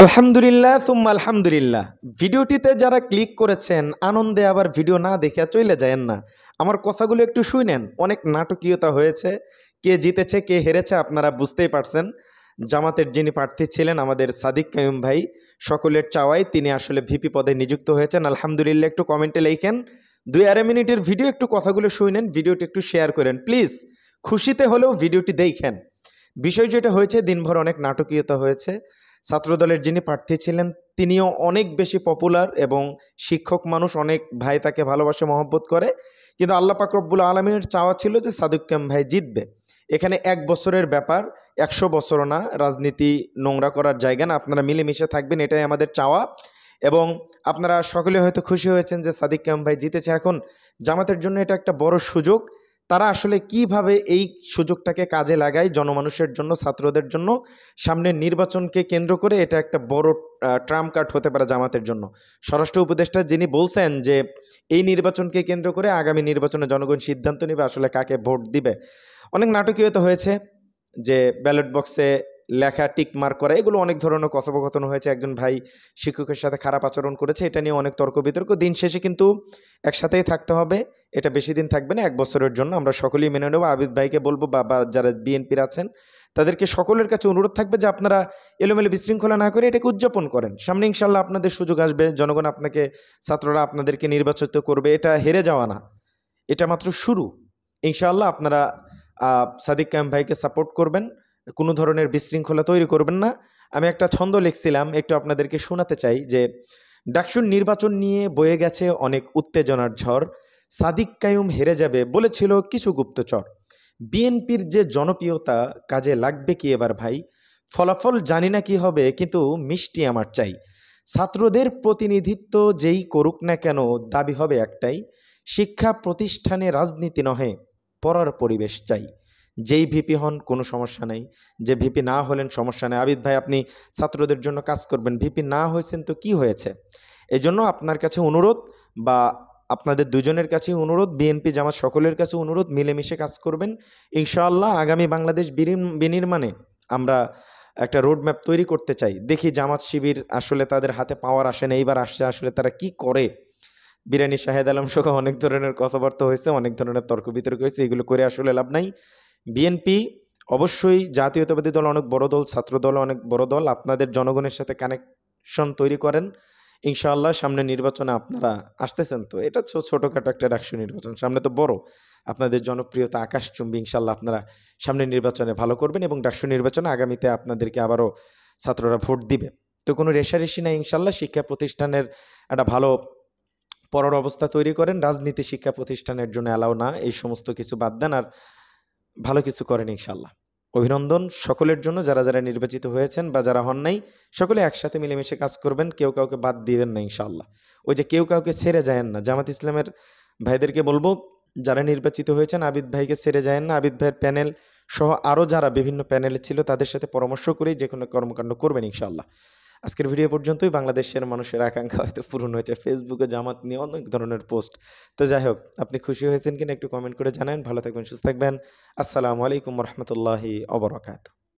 আলহামদুলিল্লাহ সুম্মা আলহামদুলিল্লাহ। ভিডিওটিতে যারা ক্লিক করেছেন আনন্দে আবার ভিডিও না দেখে চলে যায়েন না। আমার কথাগুলো একটু শুনেন। অনেক নাটকীয়তা হয়েছে। কে জিতেছে কে হেরেছে আপনারা বুঝতেই পারছেন। জামাতের যিনি প্রার্থী ছিলেন আমাদের সাদিক কাইয়ুম ভাই, সকলের চাওয়ায় তিনি আসলে ভিপি পদে নিযুক্ত হয়েছেন। আলহামদুলিল্লাহ একটু কমেন্টে লেখেন। 2-2.5 মিনিটের ভিডিও, একটু কথাগুলো শুনেন, ভিডিওটি একটু শেয়ার করেন প্লিজ। খুশিতে হলেও ভিডিওটি দেখেন। বিষয় যেটা হয়েছে, দিনভর অনেক নাটকীয়তা হয়েছে। ছাত্রদলের যিনি প্রার্থী ছিলেন তিনিও অনেক বেশি পপুলার এবং শিক্ষক মানুষ, অনেক ভাই তাকে ভালোবাসে মহব্বত করে, কিন্তু আল্লাহ পাক রব্বুল আলমিনের চাওয়া ছিল যে সাদিক কাইয়ুম ভাই জিতবে। এখানে 1 বছরের ব্যাপার, 100 বছরও না। রাজনীতি নোংরা করার জায়গা না, আপনারা মিলেমিশে থাকবেন, এটাই আমাদের চাওয়া। এবং আপনারা সকলে হয়তো খুশি হয়েছেন যে সাদিক কাইয়ুম ভাই জিতেছে। এখন জামাতের জন্য এটা একটা বড় সুযোগ। তারা আসলে কিভাবে এই সুযোগটাকে কাজে লাগায় জনমানুষের জন্য, ছাত্রদের জন্য, সামনের নির্বাচনকে কেন্দ্র করে এটা একটা বড় ট্রাম্প কার্ড হতে পারে জামাতের জন্য। স্বরাষ্ট্র উপদেষ্টা যিনি বলছেন যে এই নির্বাচনকে কেন্দ্র করে আগামী নির্বাচনে জনগণ সিদ্ধান্ত নেবে আসলে কাকে ভোট দিবে। অনেক নাটকীয়তা হয়েছে, যে ব্যালট বক্সে লেখা টিক মার্ক করা, এগুলো অনেক ধরনের কথোপকথন হয়েছে। একজন ভাই শিক্ষকের সাথে খারাপ আচরণ করেছে, এটা নিয়ে অনেক তর্ক বিতর্ক। দিন শেষে কিন্তু একসাথেই থাকতে হবে। এটা বেশি দিন থাকবে না, 1 বছরের জন্য। আমরা সকলেই মেনে নেব। আবিদ ভাইকে বলবো বা যারা বিএনপির আছেন তাদেরকে সকলের কাছে অনুরোধ থাকবে যে আপনারা এলোমেলো বিশৃঙ্খলা না করে এটাকে উদযাপন করেন। সামনে ইনশাল্লাহ আপনাদের সুযোগ আসবে, জনগণ আপনাকে, ছাত্ররা আপনাদেরকে নির্বাচিত করবে। এটা হেরে যাওয়া না, এটা মাত্র শুরু। ইনশাআল্লাহ আপনারা সাদিক কাইয়ুম ভাইকে সাপোর্ট করবেন, কোনো ধরনের বিশৃঙ্খলা তৈরি করবেন না। আমি একটা ছন্দ লিখছিলাম, একটু আপনাদেরকে শোনাতে চাই যে ডাকসুর নির্বাচন নিয়ে বয়ে গেছে অনেক উত্তেজনার ঝড়। সাদিক কাইয়ুম হেরে যাবে বলেছিল কিছু গুপ্তচর। বিএনপির যে জনপ্রিয়তা কাজে লাগবে কি এবার ভাই? ফলাফল জানি না কি হবে, কিন্তু মিষ্টি আমার চাই। ছাত্রদের প্রতিনিধিত্ব যেই করুক না কেন, দাবি হবে একটাই, শিক্ষা প্রতিষ্ঠানে রাজনীতি নহে, পড়ার পরিবেশ চাই। যেই ভিপি হন কোনো সমস্যা নেই, যে ভিপি না হলেন সমস্যা নেই। আবিদ ভাই আপনি ছাত্রদের জন্য কাজ করবেন, ভিপি না হয়েছেন তো কি হয়েছে? এই জন্য আপনার কাছে অনুরোধ, বা আপনাদের দুজনের কাছে অনুরোধ, বিএনপি জামাত সকলের কাছে অনুরোধ, মিলেমিশে কাজ করবেন। ইনশাআল্লাহ আগামী বাংলাদেশ বিনির্মাণে আমরা একটা রোড ম্যাপ তৈরি করতে চাই। দেখি জামাত শিবির আসলে তাদের হাতে পাওয়ার আসে না, এইবার আসছে, আসলে তারা কি করে। বিরিয়ানি শাহেদ আলম সহ অনেক ধরনের কথাবার্তা হয়েছে, অনেক ধরনের তর্ক বিতর্ক হয়েছে, এগুলো করে আসলে লাভ নাই। বিএনপি অবশ্যই জাতীয়তাবাদী দল, অনেক বড় দল, ছাত্র দল অনেক বড় দল। আপনাদের জনগণের সাথে কানেকশন তৈরি করেন। ইনশাআল্লাহ সামনে নির্বাচনে আপনারা আসতেছেন, তো এটা ছোটখাটো একটা ডাকসু নির্বাচন, সামনে তো বড়। আপনাদের জনপ্রিয়তা আকাশচুম্বী। ইনশাআল্লাহ আপনারা সামনের নির্বাচনে ভালো করবেন এবং ডাকসু নির্বাচনে আগামীতে আপনাদেরকে আবারও ছাত্ররা ভোট দিবে। তো কোনো রেষারেষি নাই ইনশাআল্লাহ। শিক্ষা প্রতিষ্ঠানের একটা ভালো পড়ার অবস্থা তৈরি করেন। রাজনীতি শিক্ষা প্রতিষ্ঠানের জন্য অ্যালাউ না, এই সমস্ত কিছু বাদ দেন আর ভালো কিছু করেন ইনশাআল্লাহ। অভিনন্দন সকলের জন্য, যারা যারা নির্বাচিত হয়েছেন বা যারা হন নাই, সকলে একসাথে মিলেমিশে কাজ করবেন, কেউ কাউকে বাদ দিবেন না ইনশাআল্লাহ। ওই যে কেউ কাউকে ছেড়ে যায়েন না। জামাত ইসলামের ভাইদেরকে বলবো, যারা নির্বাচিত হয়েছেন আবিদ ভাইকে ছেড়ে যায়েন না। আবিদ ভাইয়ের প্যানেল সহ আরও যারা বিভিন্ন প্যানেলে ছিল তাদের সাথে পরামর্শ করেই যে কোনো কর্মকাণ্ড করবেন ইনশাআল্লাহ। আজকের ভিডিও পর্যন্তই। বাংলাদেশের মানুষের আকাঙ্ক্ষা হয়তো পূরণ হয়েছে। ফেসবুকে জামাত নিয়ে অনেক ধরনের পোস্ট। তো যাই হোক, আপনি খুশি হয়েছেন কিনা একটু কমেন্ট করে জানান। ভালো থাকবেন, সুস্থ থাকবেন। আসসালামু আলাইকুম রহমতুল্লাহি অবরাকাতুহু।